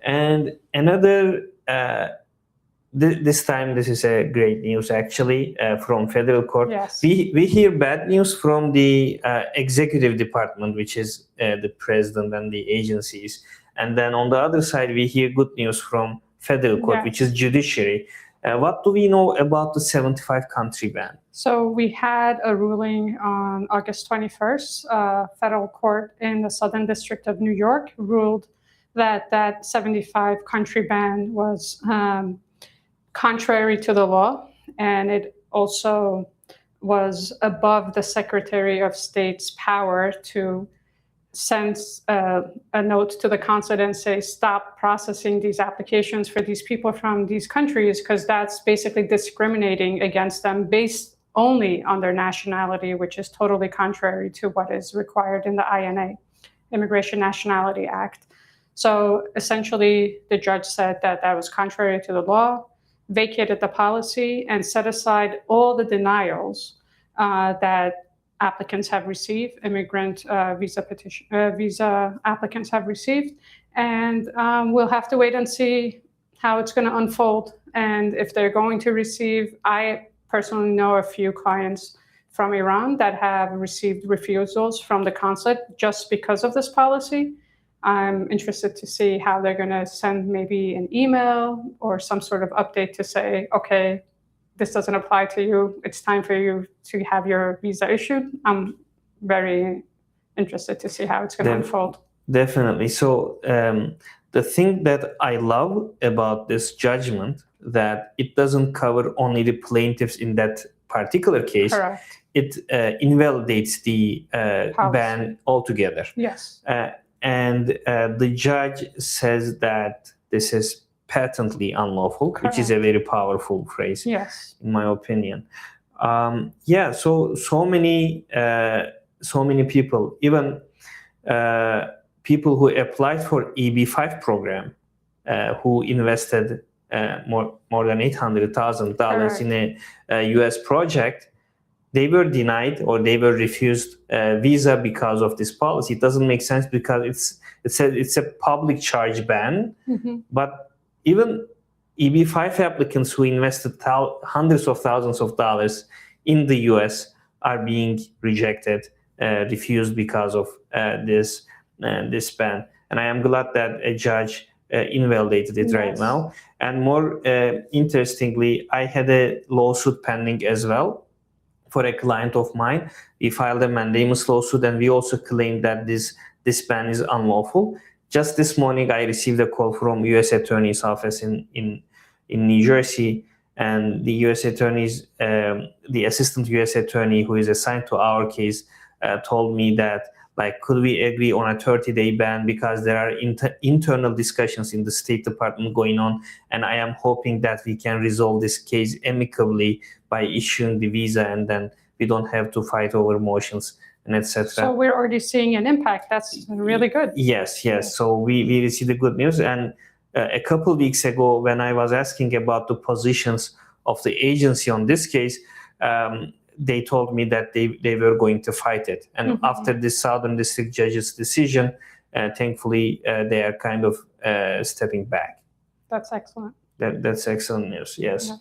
And another, this time this is a great news actually from federal court. Yes. We hear bad news from the executive department, which is the president and the agencies. And then on the other side, we hear good news from federal court, Yes. which is judiciary. What do we know about the 75 country ban? So we had a ruling on August 21st. Federal court in the Southern District of New York ruled that 75 country ban was contrary to the law, and it also was above the Secretary of State's power to send a note to the consulate and say, stop processing these applications for these people from these countries, because that's basically discriminating against them based only on their nationality, which is totally contrary to what is required in the INA, Immigration Nationality Act. So essentially, the judge said that that was contrary to the law, vacated the policy, and set aside all the denials that applicants have received, immigrant visa applicants have received. And we'll have to wait and see how it's going to unfold. And if they're going to receive, I personally know a few clients from Iran that have received refusals from the consulate just because of this policy. I'm interested to see how they're going to send maybe an email or some sort of update to say, okay, this doesn't apply to you. It's time for you to have your visa issued. I'm very interested to see how it's going to unfold. Definitely. So the thing that I love about this judgment, that it doesn't cover only the plaintiffs in that particular case. Correct. It invalidates the ban altogether. Yes. And the judge says that this is patently unlawful, Correct. which is a very powerful phrase, yes, in my opinion. So many people, even people who applied for EB-5 program, who invested more than $800,000 in a U.S. project, they were denied or they were refused visa because of this policy. It doesn't make sense because it's a public charge ban. Mm-hmm. But even EB-5 applicants who invested hundreds of thousands of dollars in the U.S. are being rejected, refused because of this ban. And I am glad that a judge invalidated it right now. And more interestingly, I had a lawsuit pending as well for a client of mine. We filed a mandamus lawsuit, and we also claimed that this ban is unlawful. Just this morning, I received a call from U.S. Attorney's Office in New Jersey, and the U.S. Attorney's, the Assistant U.S. Attorney who is assigned to our case, told me that, could we agree on a 30-day ban, because there are internal discussions in the State Department going on, and I am hoping that we can resolve this case amicably by issuing the visa, and then we don't have to fight over motions and etc. So we're already seeing an impact. That's really good. Yes. So we received the good news. And a couple of weeks ago, when I was asking about the positions of the agency on this case, they told me that they were going to fight it. And after the Southern District Judge's decision, thankfully, they are kind of stepping back. That's excellent. That's excellent news, yes.